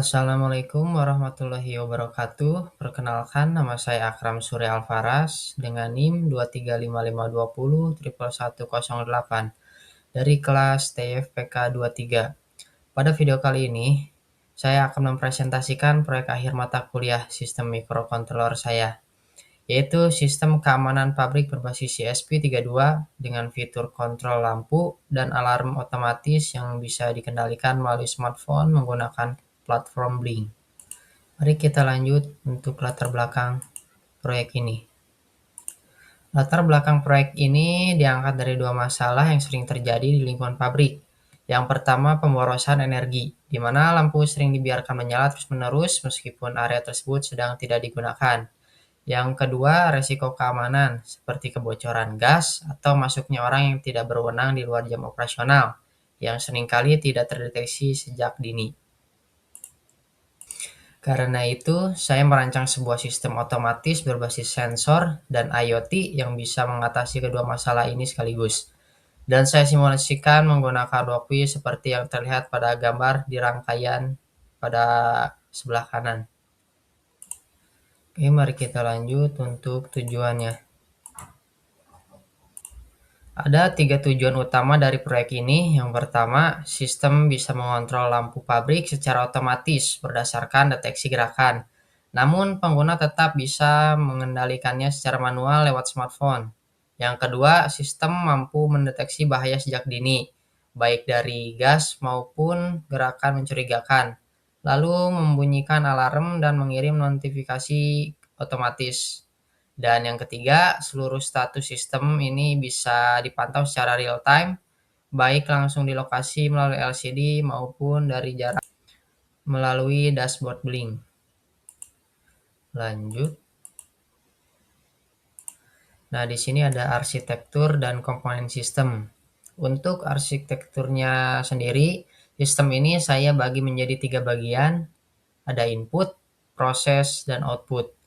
Assalamualaikum warahmatullahi wabarakatuh. Perkenalkan, nama saya Akram Surya Alfaras dengan NIM 23552011108 dari kelas TFPK 23. Pada video kali ini, saya akan mempresentasikan proyek akhir mata kuliah sistem mikrokontroler saya, yaitu sistem keamanan pabrik berbasis CSP32 dengan fitur kontrol lampu dan alarm otomatis yang bisa dikendalikan melalui smartphone menggunakan platform Blink. Mari kita lanjut untuk latar belakang proyek ini. Latar belakang proyek ini diangkat dari dua masalah yang sering terjadi di lingkungan pabrik. Yang pertama, pemborosan energi, di mana lampu sering dibiarkan menyala terus-menerus meskipun area tersebut sedang tidak digunakan. Yang kedua, resiko keamanan, seperti kebocoran gas atau masuknya orang yang tidak berwenang di luar jam operasional, yang seringkali tidak terdeteksi sejak dini. Karena itu, saya merancang sebuah sistem otomatis berbasis sensor dan IoT yang bisa mengatasi kedua masalah ini sekaligus. Dan saya simulasikan menggunakan Rockwi seperti yang terlihat pada gambar di rangkaian pada sebelah kanan. Oke, mari kita lanjut untuk tujuannya. Ada 3 tujuan utama dari proyek ini. Yang pertama, sistem bisa mengontrol lampu pabrik secara otomatis berdasarkan deteksi gerakan. Namun, pengguna tetap bisa mengendalikannya secara manual lewat smartphone. Yang kedua, sistem mampu mendeteksi bahaya sejak dini, baik dari gas maupun gerakan mencurigakan, lalu membunyikan alarm dan mengirim notifikasi otomatis. Dan yang ketiga, seluruh status sistem ini bisa dipantau secara real time, baik langsung di lokasi melalui LCD maupun dari jarak melalui dashboard Blink. Lanjut. Nah, di sini ada arsitektur dan komponen sistem. Untuk arsitekturnya sendiri, sistem ini saya bagi menjadi 3 bagian. Ada input, proses, dan output.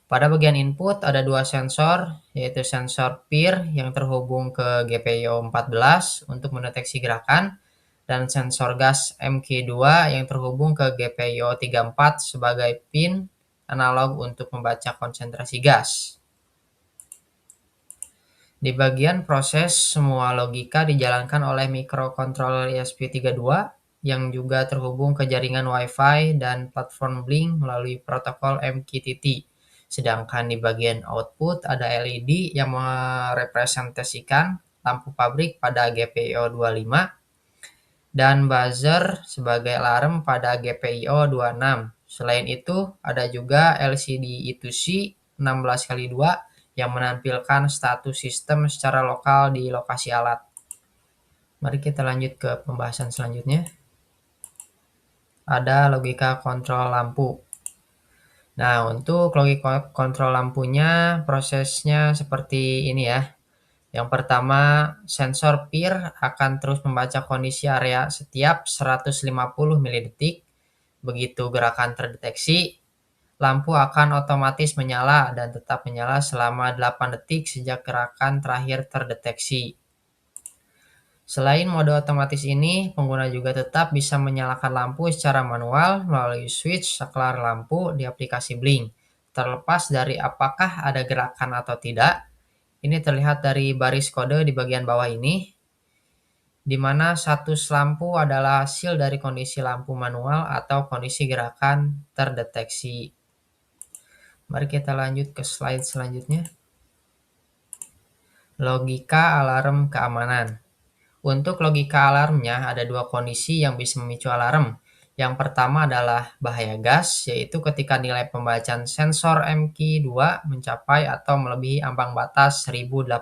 Pada bagian input ada 2 sensor, yaitu sensor PIR yang terhubung ke GPIO 14 untuk mendeteksi gerakan, dan sensor gas MQ2 yang terhubung ke GPIO 34 sebagai pin analog untuk membaca konsentrasi gas. Di bagian proses, semua logika dijalankan oleh mikrokontroler ESP32 yang juga terhubung ke jaringan Wi-Fi dan platform Blink melalui protokol MQTT. Sedangkan di bagian output ada LED yang merepresentasikan lampu pabrik pada GPIO 25 dan buzzer sebagai alarm pada GPIO 26. Selain itu, ada juga LCD E2C 16x2 yang menampilkan status sistem secara lokal di lokasi alat. Mari kita lanjut ke pembahasan selanjutnya. Ada logika kontrol lampu. Nah, untuk logika kontrol lampunya, prosesnya seperti ini ya. Yang pertama, sensor PIR akan terus membaca kondisi area setiap 150 milidetik. Begitu gerakan terdeteksi, lampu akan otomatis menyala dan tetap menyala selama 8 detik sejak gerakan terakhir terdeteksi. Selain mode otomatis ini, pengguna juga tetap bisa menyalakan lampu secara manual melalui switch saklar lampu di aplikasi Blink. Terlepas dari apakah ada gerakan atau tidak, ini terlihat dari baris kode di bagian bawah ini, di mana status lampu adalah hasil dari kondisi lampu manual atau kondisi gerakan terdeteksi. Mari kita lanjut ke slide selanjutnya. Logika alarm keamanan. Untuk logika alarmnya ada 2 kondisi yang bisa memicu alarm. Yang pertama adalah bahaya gas, yaitu ketika nilai pembacaan sensor MQ2 mencapai atau melebihi ambang batas 1800,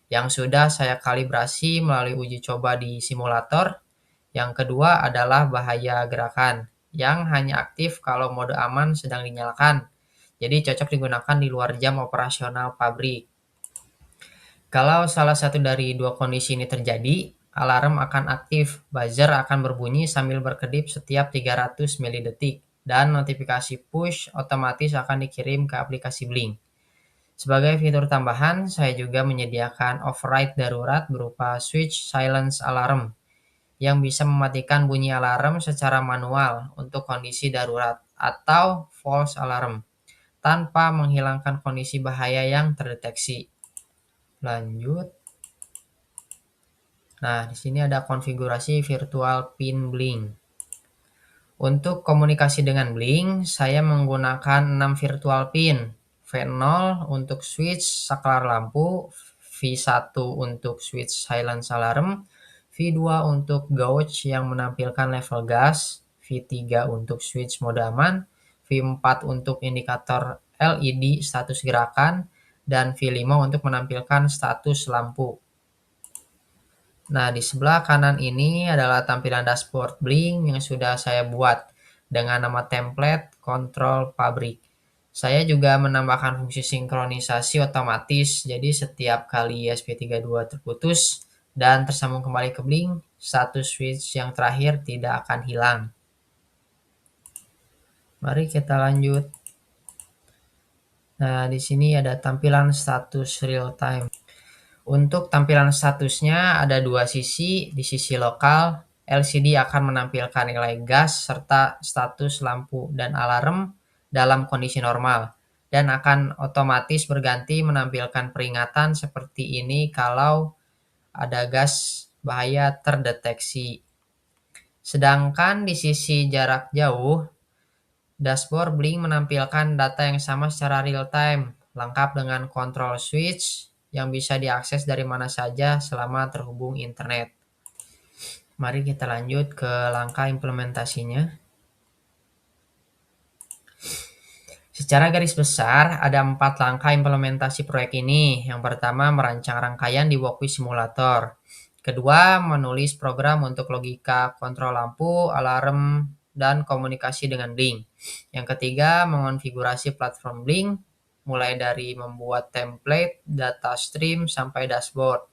yang sudah saya kalibrasi melalui uji coba di simulator. Yang kedua adalah bahaya gerakan, yang hanya aktif kalau mode aman sedang dinyalakan. Jadi cocok digunakan di luar jam operasional pabrik. Kalau salah satu dari 2 kondisi ini terjadi, alarm akan aktif, buzzer akan berbunyi sambil berkedip setiap 300 milidetik, dan notifikasi push otomatis akan dikirim ke aplikasi Blink. Sebagai fitur tambahan, saya juga menyediakan override darurat berupa switch silence alarm, yang bisa mematikan bunyi alarm secara manual untuk kondisi darurat atau false alarm tanpa menghilangkan kondisi bahaya yang terdeteksi. Lanjut. Nah, di sini ada konfigurasi virtual pin Blink. Untuk komunikasi dengan Blink, saya menggunakan 6 virtual pin. V0 untuk switch saklar lampu, V1 untuk switch silence alarm, V2 untuk gauge yang menampilkan level gas, V3 untuk switch mode aman, V4 untuk indikator LED status gerakan, dan V5 untuk menampilkan status lampu. Nah, di sebelah kanan ini adalah tampilan dashboard Blink yang sudah saya buat dengan nama template kontrol pabrik. Saya juga menambahkan fungsi sinkronisasi otomatis, jadi setiap kali ESP32 terputus dan tersambung kembali ke Blink, status switch yang terakhir tidak akan hilang. Mari kita lanjut. Nah, di sini ada tampilan status real time. Untuk tampilan statusnya ada dua sisi. Di sisi lokal, LCD akan menampilkan nilai gas serta status lampu dan alarm dalam kondisi normal, dan akan otomatis berganti menampilkan peringatan seperti ini kalau ada gas bahaya terdeteksi. Sedangkan di sisi jarak jauh, dashboard Blink menampilkan data yang sama secara real time, lengkap dengan kontrol switch yang bisa diakses dari mana saja selama terhubung internet. Mari kita lanjut ke langkah implementasinya. Secara garis besar, ada 4 langkah implementasi proyek ini. Yang pertama, merancang rangkaian di Walkwiz Simulator. Kedua, menulis program untuk logika kontrol lampu, alarm, dan komunikasi dengan Blink. Yang ketiga, mengonfigurasi platform Blink, mulai dari membuat template, data stream, sampai dashboard.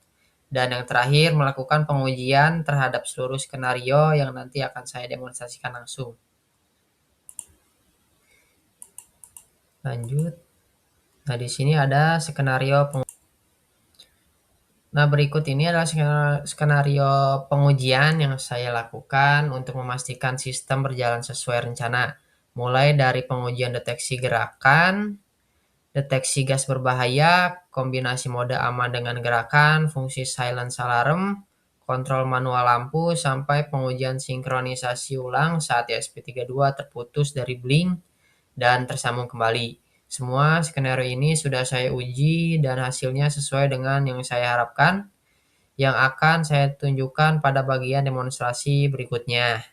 Dan yang terakhir, melakukan pengujian terhadap seluruh skenario yang nanti akan saya demonstrasikan langsung. Lanjut. Nah, di sini ada skenario Nah, berikut ini adalah skenario pengujian yang saya lakukan untuk memastikan sistem berjalan sesuai rencana. Mulai dari pengujian deteksi gerakan, deteksi gas berbahaya, kombinasi mode aman dengan gerakan, fungsi silence alarm, kontrol manual lampu, sampai pengujian sinkronisasi ulang saat ESP32 terputus dari Blink dan tersambung kembali. Semua skenario ini sudah saya uji dan hasilnya sesuai dengan yang saya harapkan, yang akan saya tunjukkan pada bagian demonstrasi berikutnya.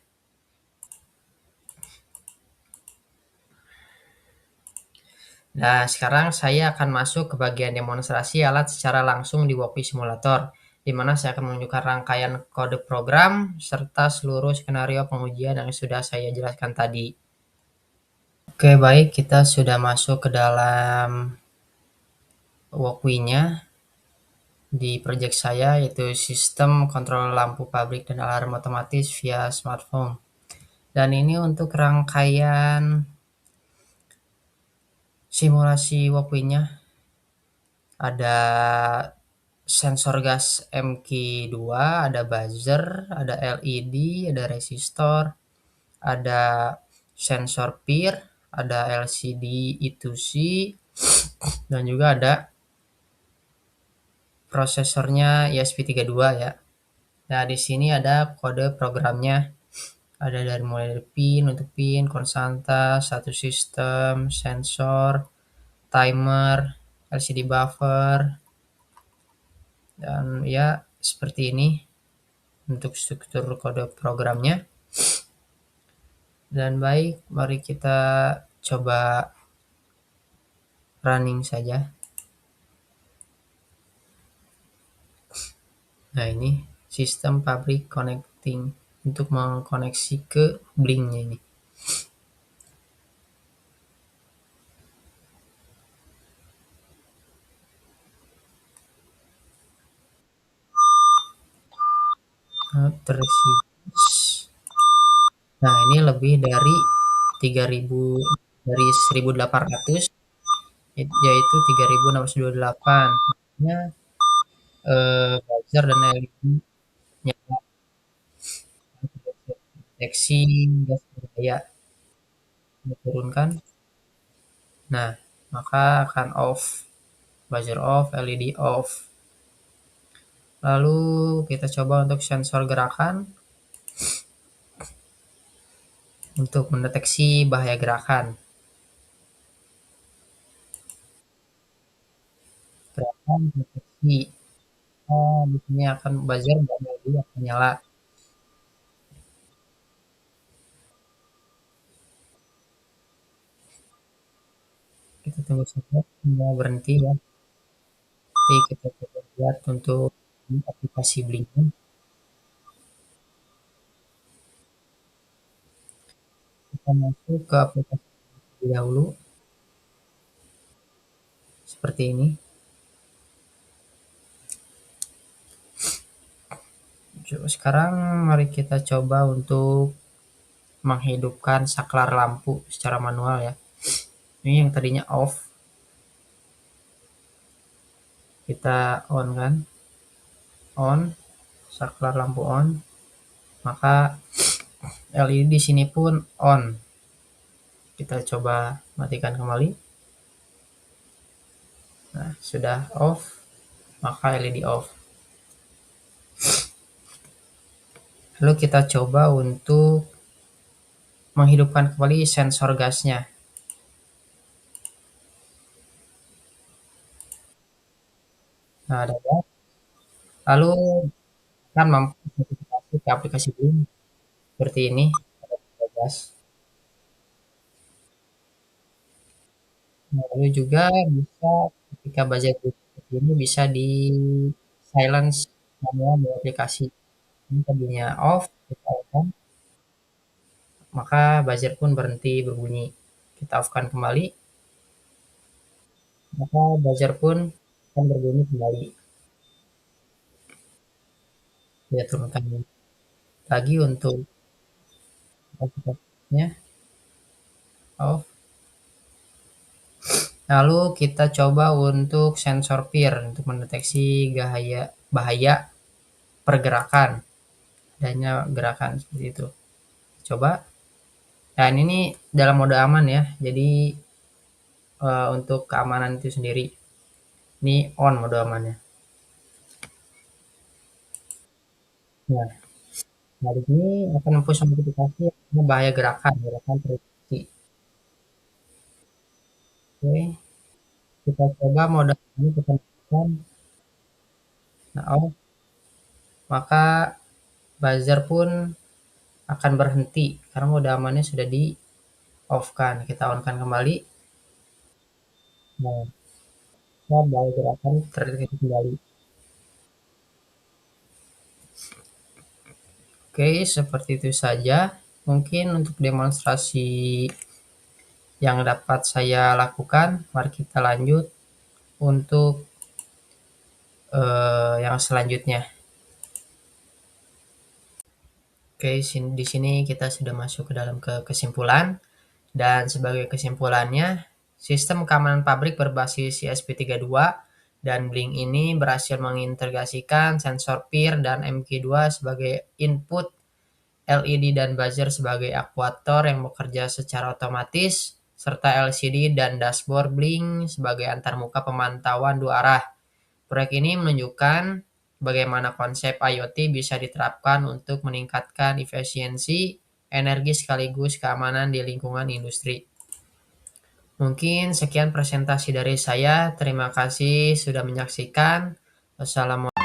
Nah, sekarang saya akan masuk ke bagian demonstrasi alat secara langsung di Walkwiz Simulator, di mana saya akan menunjukkan rangkaian kode program serta seluruh skenario pengujian yang sudah saya jelaskan tadi. Oke, baik, kita sudah masuk ke dalam Walkwiz-nya di project saya, yaitu sistem kontrol lampu pabrik dan alarm otomatis via smartphone. Dan ini untuk rangkaian simulasi Walkwiz-nya. Ada sensor gas MQ2, ada buzzer, ada LED, ada resistor, ada sensor PIR, ada LCD I2C, dan juga ada prosesornya ESP32 ya. Nah, di sini ada kode programnya. Ada dari mulai dari pin, untuk pin, konstanta, satu sistem, sensor, timer, LCD buffer, dan ya seperti ini untuk struktur kode programnya. Dan baik, mari kita coba running saja. Nah, ini sistem pabrik connecting untuk mengkoneksi ke Blink-nya ini. Nah, ini lebih dari 3000, dari 1800, yaitu 3628. Makanya buzzer dan LED nyala. deteksi gas berbahaya diturunkan. Nah, maka akan off, buzzer off, LED off. Lalu kita coba untuk sensor gerakan untuk mendeteksi bahaya gerakan. Gerakan deteksi. Di sini akan buzzer dan LED akan nyala. Kita tunggu saja hingga berhenti ya. Nanti kita coba lihat untuk aplikasi Blink-nya. Kita masuk ke aplikasi terlebih dahulu seperti ini. Sekarang mari kita coba untuk menghidupkan saklar lampu secara manual ya. Ini yang tadinya off, kita on kan, on, saklar lampu on, maka LED di sini pun on. Kita coba matikan kembali. Nah, sudah off, maka LED off. Lalu kita coba untuk menghidupkan kembali sensor gasnya. Nah, ada gas. Lalu kan mampu notifikasi ke aplikasi Blink seperti ini. Ada gas. Nah, lalu juga bisa ketika buzzer seperti ini bisa di silence manual di aplikasi. Ini tadinya off, kita on, maka buzzer pun berhenti berbunyi. Kita off-kan kembali, maka buzzer pun akan berbunyi kembali. Kita turunkan lagi untuk aplikasinya off. Lalu kita coba untuk sensor peer untuk mendeteksi bahaya pergerakan, adanya gerakan seperti itu. Coba. Dan ini dalam mode aman ya. Jadi untuk keamanan itu sendiri. Ini on mode amannya. Nah, nah di sini akan push notifikasi bahaya gerakan terdeteksi. Oke, kita coba mode ini kita nyalakan. Nah, off, maka buzzer pun akan berhenti karena mode amannya sudah di off kan. Kita on kan kembali. Nah, bahaya gerakan terdeteksi kembali. Oke, seperti itu saja. Mungkin untuk demonstrasi yang dapat saya lakukan, mari kita lanjut untuk yang selanjutnya. Oke, di sini kita sudah masuk ke dalam kesimpulan. Dan sebagai kesimpulannya, sistem keamanan pabrik berbasis ESP32 dan Blink ini berhasil mengintegrasikan sensor PIR dan MQ2 sebagai input, LED dan buzzer sebagai aktuator yang bekerja secara otomatis, serta LCD dan dashboard Blink sebagai antarmuka pemantauan dua arah. Proyek ini menunjukkan bagaimana konsep IoT bisa diterapkan untuk meningkatkan efisiensi, energi sekaligus keamanan di lingkungan industri. Mungkin sekian presentasi dari saya. Terima kasih sudah menyaksikan. Wassalamualaikum.